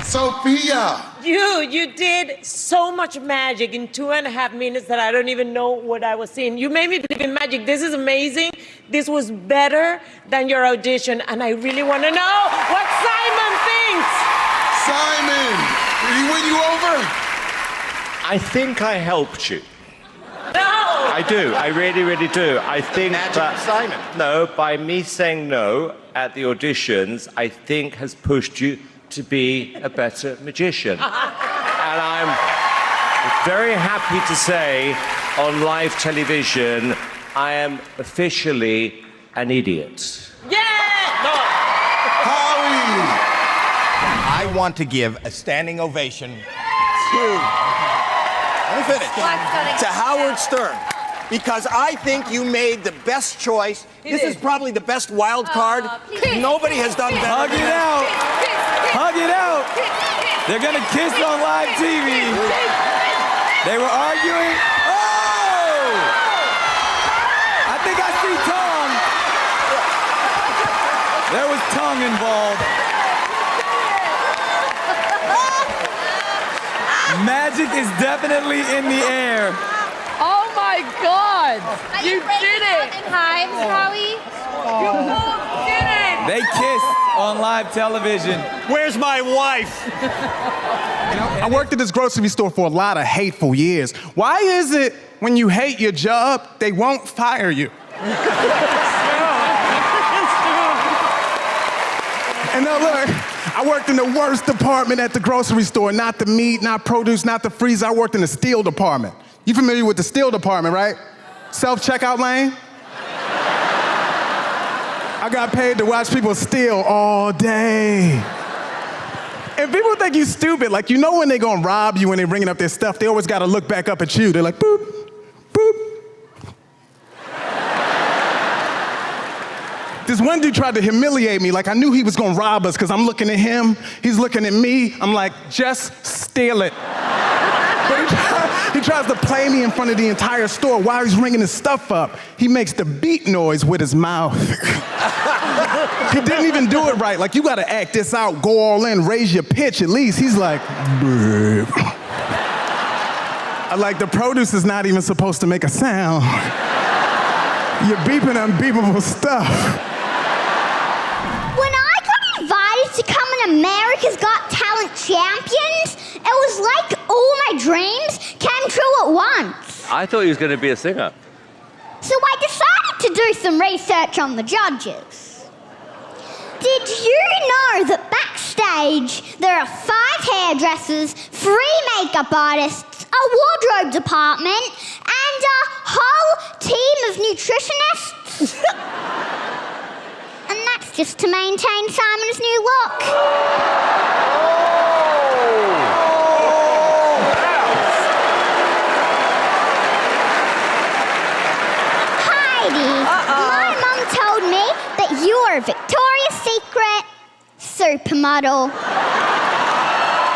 Sofia. You did so much magic in 2.5 minutes that I don't even know what I was seeing. You made me believe in magic. This is amazing. This was better than your audition, and I really want to know what Simon thinks. Simon, did he win you over? I think I helped you. No! I do. I really, really do. I think Magic that of Simon. No, by me saying no at the auditions, I think has pushed you to be a better magician. And I'm very happy to say on live television, I am officially an idiot. I want to give a standing ovation to Howard Stern, because I think you made the best choice. This is probably the best wild card. Nobody has done better. Hug it out. Hug it out. They're gonna kiss on live TV. They were arguing. Oh! I think I see tongue. There was tongue involved. Magic is definitely in the air. Oh my God! You did it! Hives, Howie. You both did it! They kissed on live television. Where's my wife? I worked at this grocery store for a lot of hateful years. Why is it when you hate your job, they won't fire you? And now look, I worked in the worst department at the grocery store. Not the meat, not produce, not the freezer. I worked in the steel department. You familiar with the steel department, right? Self-checkout lane? I got paid to watch people steal all day. And people think you stupid. Like, you know when they gonna rob you when they bringing up their stuff, they always gotta look back up at you. They're like, boop, boop. This one dude tried to humiliate me. Like, I knew he was gonna rob us because I'm looking at him, he's looking at me. I'm like, just steal it. But he tries to play me in front of the entire store while he's ringing his stuff up. He makes the beat noise with his mouth. He didn't even do it right. Like, you gotta act this out, go all in, raise your pitch at least. He's like, "Brr." Like, the produce is not even supposed to make a sound. You're beeping unbeepable stuff. When I got invited to come in America's Got Talent Champions, it was like all my dreams came true at once. I thought he was going to be a singer. So I decided to do some research on the judges. Did you know that backstage there are 5 hairdressers, 3 makeup artists, a wardrobe department, and a whole team of nutritionists? And that's just to maintain Simon's new look. Heidi, my mum told me that you're a Victoria's Secret supermodel.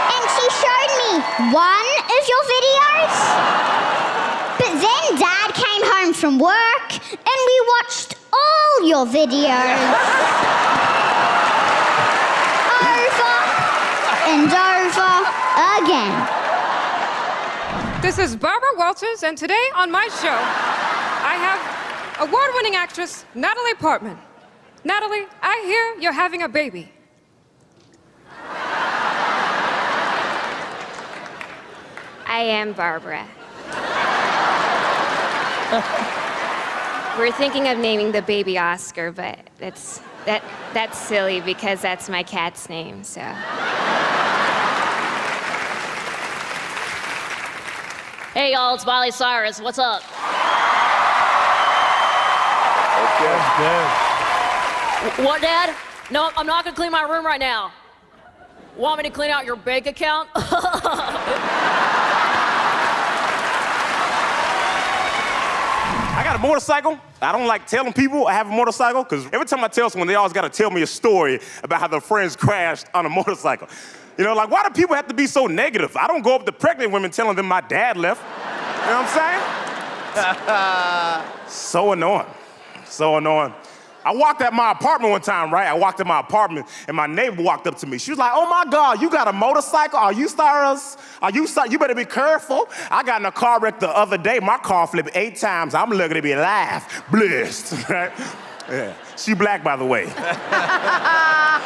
And she showed me one of your videos. But then Dad came home from work and we watched all your videos. Over and over again. This is Barbara Walters, and today on my show, I have award-winning actress Natalie Portman. Natalie, I hear you're having a baby. I am Barbara. We're thinking of naming the baby Oscar, but that's silly because that's my cat's name, so. Hey y'all, it's Miley Cyrus. What's up? What, Dad? No, I'm not gonna clean my room right now. Want me to clean out your bank account? I got a motorcycle. I don't like telling people I have a motorcycle because every time I tell someone, they always got to tell me a story about how their friends crashed on a motorcycle. You know, like, why do people have to be so negative? I don't go up to pregnant women telling them my dad left. You know what I'm saying? So annoying. So annoying. I walked at my apartment one time, right? I walked in my apartment, and my neighbor walked up to me. She was like, "Oh my God, you got a motorcycle? Are you serious? You better be careful." I got in a car wreck the other day. My car flipped 8 times. I'm lucky to be alive. Blessed, right? Yeah. She black, by the way.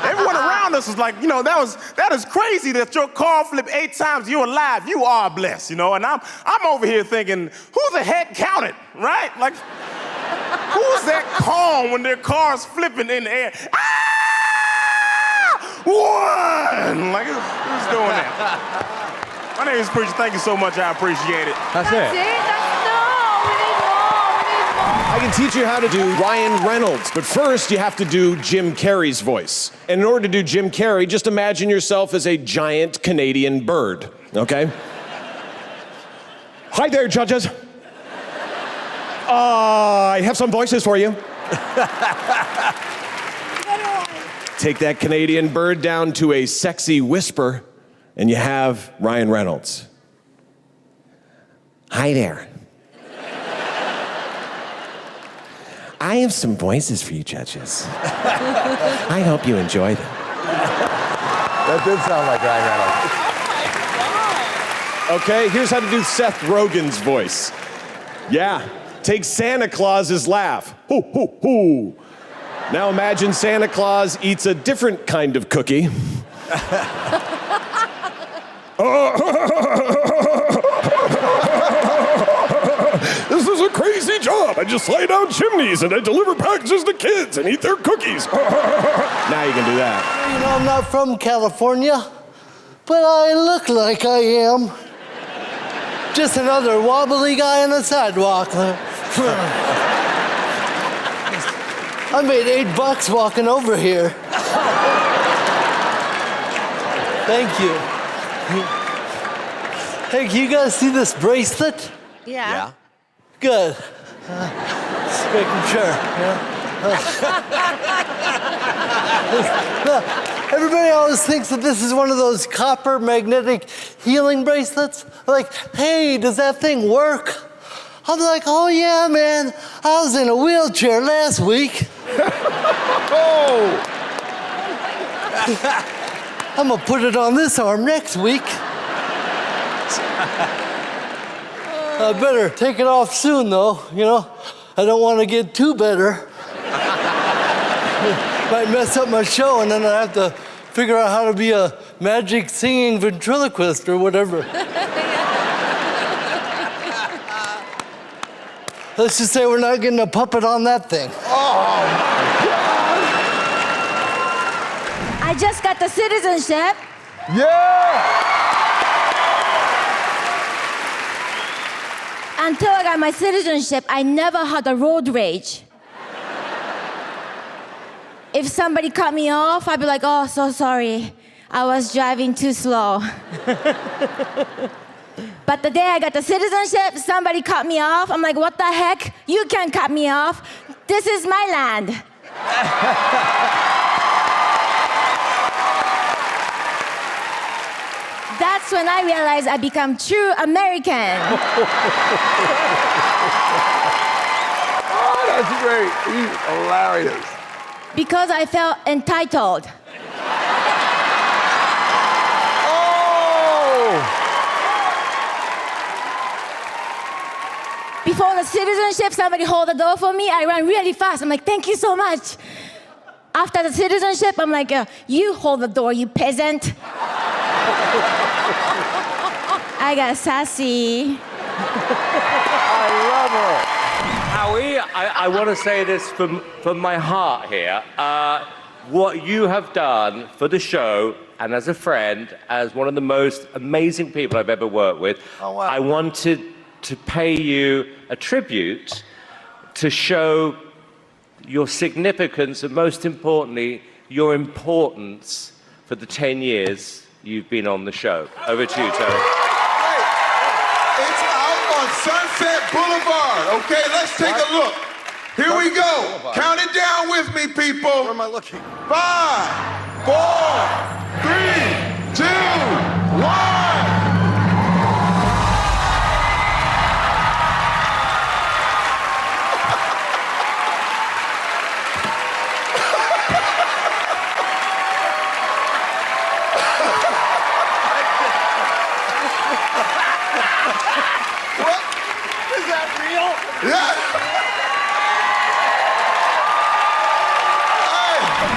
Everyone around us was like, you know, that is crazy that your car flipped 8 times. You're alive. You are blessed, you know. And I'm over here thinking, who the heck counted, right? Like, who's that calm when their car's flipping in the air? Ah! One! Like, who's doing that? My name is Preacher. Thank you so much. I appreciate it. That's it. That's can teach you how to do Ryan Reynolds, but first you have to do Jim Carrey's voice. And in order to do Jim Carrey, just imagine yourself as a giant Canadian bird, okay? Hi there, judges. I have some voices for you. Take that Canadian bird down to a sexy whisper, and you have Ryan Reynolds. Hi there. I have some voices for you, judges. I hope you enjoy them. That did sound like Ryan Reynolds. Okay, here's how to do Seth Rogen's voice. Yeah, take Santa Claus's laugh. Hoo, hoo, hoo. Now imagine Santa Claus eats a different kind of cookie. This is a crazy job. I just slide down chimneys and I deliver packages to kids and eat their cookies. Now you can do that. You know, I'm not from California, but I look like I am. Just another wobbly guy on the sidewalk. I made $8 walking over here. Thank you. Hey, can you guys see this bracelet? Yeah. Good. Just making sure. Look, everybody always thinks that this is one of those copper magnetic healing bracelets. Like, hey, does that thing work? I'm like, oh yeah, man. I was in a wheelchair last week. I'm gonna put it on this arm next week. I better take it off soon, though. You know, I don't want to get too better. Might mess up my show, and then I have to figure out how to be a magic singing ventriloquist or whatever. Let's just say we're not getting a puppet on that thing. Oh, my God. I just got the citizenship. Yeah! Until I got my citizenship, I never had a road rage. If somebody cut me off, I'd be like, oh, so sorry. I was driving too slow. But the day I got the citizenship, somebody cut me off. I'm like, what the heck? You can't cut me off. This is my land. That's when I realized I become true American. Oh, that's great. He's hilarious. Because I felt entitled. Before the citizenship, somebody hold the door for me. I ran really fast. I'm like, thank you so much. After the citizenship, I'm like, you hold the door, you peasant. I got sassy. I love her. Howie, I want to say this from my heart here. What you have done for the show and as a friend, as one of the most amazing people I've ever worked with, I wanted to pay you a tribute to show your significance and, most importantly, your importance for the 10 years you've been on the show. Over to you, Terry. It's out on Sunset Boulevard. Okay, let's take a look. Here we go. Count it down with me, people. Where am I looking? 5, 4, 3, 2, 1. Yeah.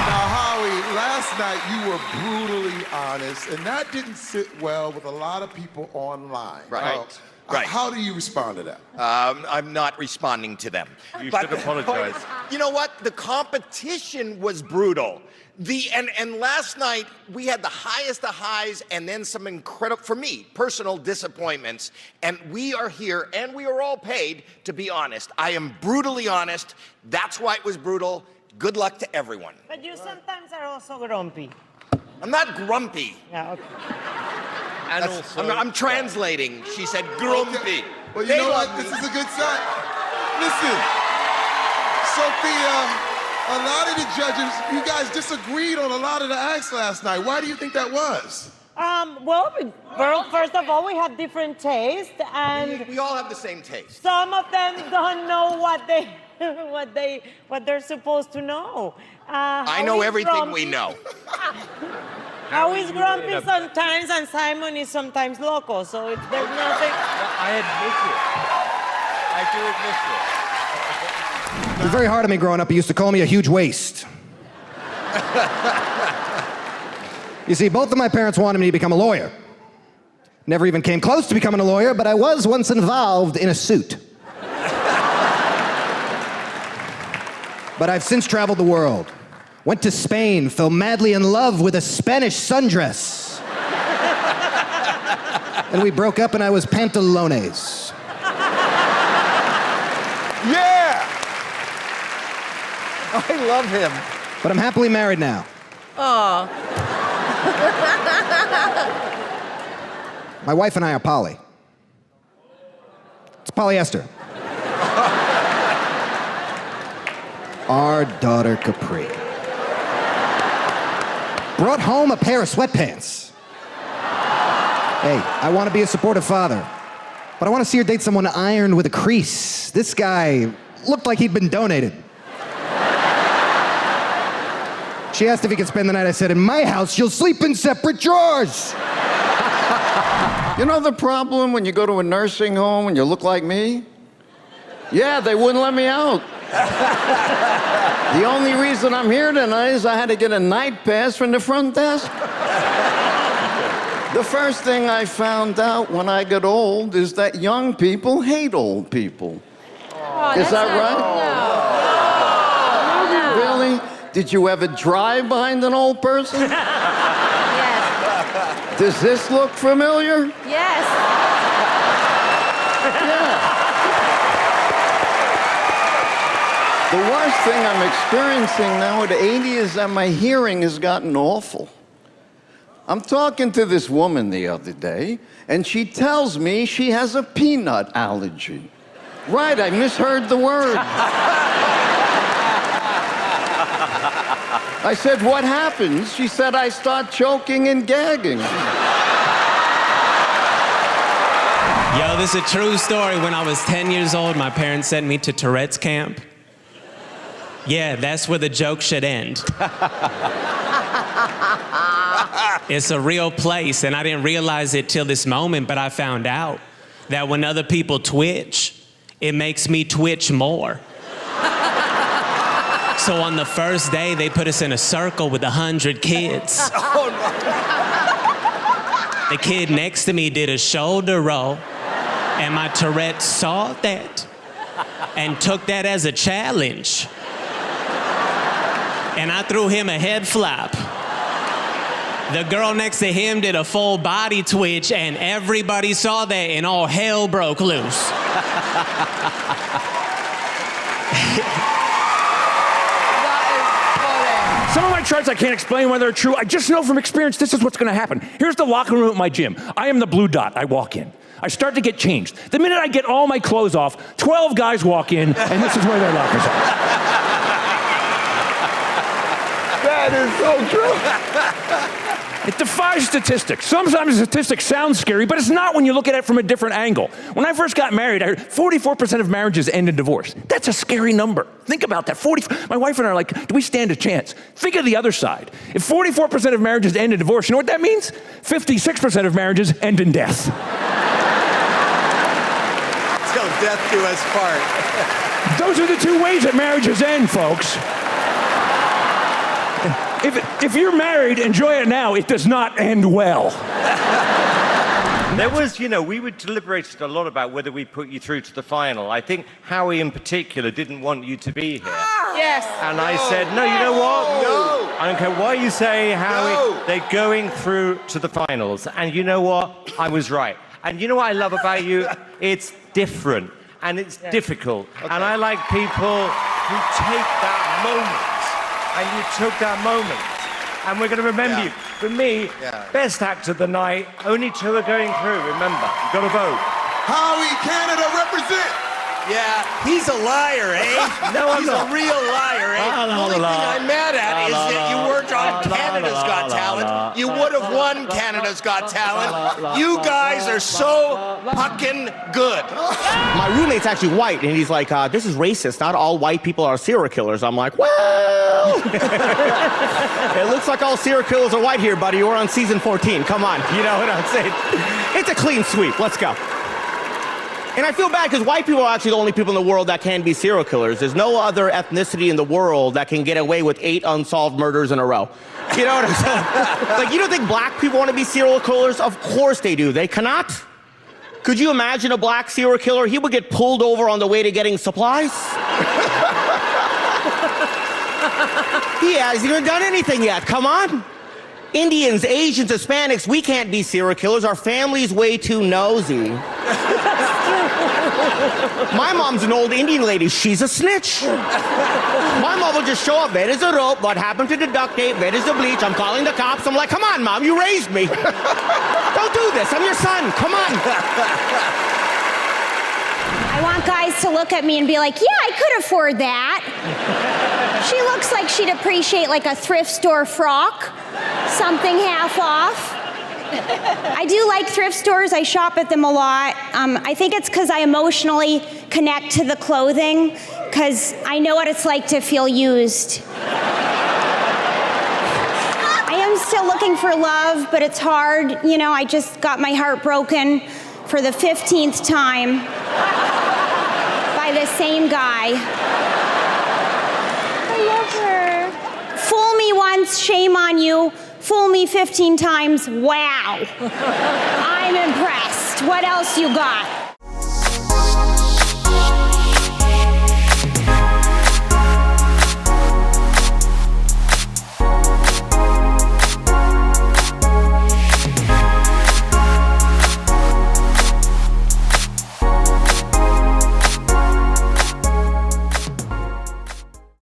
Now, Howie, last night you were brutally honest, and that didn't sit well with a lot of people online. Right. Right. How do you respond to that? I'm not responding to them. You should apologize. You know what? The competition was brutal. And last night we had the highest of highs and then some incredible, for me, personal disappointments. And we are here and we are all paid to be honest. I am brutally honest. That's why it was brutal. Good luck to everyone. But you sometimes are also grumpy. I'm not grumpy. Yeah, okay. And also, I'm translating. She said grumpy. Okay. Well, you know what? This is a good sign. Listen, Sofia, a lot of the judges, you guys disagreed on a lot of the acts last night. Why do you think that was? Well, first of all, we have different tastes, and we all have the same taste. Some of them don't know what they're supposed to know. I know everything we know. Howie's grumpy sometimes, and Simon is sometimes loco. So there's nothing. I admit it. I do admit it. It was very hard on me growing up. He used to call me a huge waste. You see, both of my parents wanted me to become a lawyer. Never even came close to becoming a lawyer, but I was once involved in a suit. But I've since traveled the world. Went to Spain, fell madly in love with a Spanish sundress. And we broke up and I was pantalones. Yeah! I love him. But I'm happily married now. Oh. My wife and I are poly. It's polyester. Our daughter Capri brought home a pair of sweatpants. Hey, I want to be a supportive father, but I want to see her date someone ironed with a crease. This guy looked like he'd been donated. She asked if he could spend the night. I said, in my house, you'll sleep in separate drawers. You know the problem when you go to a nursing home and you look like me? Yeah, they wouldn't let me out. The only reason I'm here tonight is I had to get a night pass from the front desk. The first thing I found out when I got old is that young people hate old people. Oh, is that right? No. Really? Did you ever drive behind an old person? Yes. Does this look familiar? Yes. Yeah. The worst thing I'm experiencing now at 80 is that my hearing has gotten awful. I'm talking to this woman the other day, and she tells me she has a peanut allergy. Right, I misheard the word. I said, what happens? She said, I start choking and gagging. Yo, this is a true story. When I was 10 years old, my parents sent me to Tourette's camp. Yeah, that's where the joke should end. It's a real place, and I didn't realize it till this moment, but I found out that when other people twitch, it makes me twitch more. So on the first day, they put us in a circle with 100 kids. Oh, no. The kid next to me did a shoulder roll, and my Tourette saw that and took that as a challenge. And I threw him a head flop. The girl next to him did a full body twitch, and everybody saw that, and all hell broke loose. Some of my charts I can't explain whether they're true. I just know from experience this is what's going to happen. Here's the locker room at my gym. I am the blue dot. I walk in. I start to get changed. The minute I get all my clothes off, 12 guys walk in, and this is where their lockers are. That is so true. It defies statistics. Sometimes statistics sound scary, but it's not when you look at it from a different angle. When I first got married, I heard 44% of marriages end in divorce. That's a scary number. Think about that. My wife and I are like, do we stand a chance? Think of the other side. If 44% of marriages end in divorce, you know what that means? 56% of marriages end in death. Till death do us part. Those are the two ways that marriages end, folks. If you're married, enjoy it now. It does not end well. There was, you know, we were deliberated a lot about whether we put you through to the final. I think Howie in particular didn't want you to be here. Yes. And I said, no, you know what? No. I don't care what you say, Howie. No. They're going through to the finals. And you know what? I was right. And you know what I love about you? It's different and it's difficult. Okay. And I like people who take that moment. And you took that moment. And we're going to remember you. For me, best actor of the night, only 2 are going through, remember. You've got to vote. Howie, Canada, represent. Yeah, he's a liar, eh? No, I'm he's not. a real liar, eh? The only thing I'm mad at is that you weren't on Canada's Got Talent. You would have won Canada's Got Talent. You guys are so fucking good. My roommate's actually white, and he's like, this is racist. Not all white people are serial killers. I'm like, well... It looks like all serial killers are white here, buddy. You're on season 14. Come on. You know what I'm saying? It's a clean sweep. Let's go. And I feel bad because white people are actually the only people in the world that can be serial killers. There's no other ethnicity in the world that can get away with 8 unsolved murders in a row. You know what I'm saying? Like, you don't think black people want to be serial killers? Of course they do. They cannot. Could you imagine a black serial killer? He would get pulled over on the way to getting supplies. He hasn't even done anything yet. Come on. Indians, Asians, Hispanics, we can't be serial killers. Our family's way too nosy. My mom's an old Indian lady. She's a snitch. My mom will just show up. Where is the rope? What happened to the duct tape? Where is the bleach? I'm calling the cops. I'm like, come on, Mom, you raised me. Don't do this. I'm your son. Come on. I want guys to look at me and be like, yeah, I could afford that. She looks like she'd appreciate like a thrift store frock, something half off. I do like thrift stores. I shop at them a lot. I think it's because I emotionally connect to the clothing, because I know what it's like to feel used. I am still looking for love, but it's hard. You know, I just got my heart broken for the 15th time by the same guy. I love her. Fool me once, shame on you. Fool me 15 times, wow. I'm impressed. What else you got?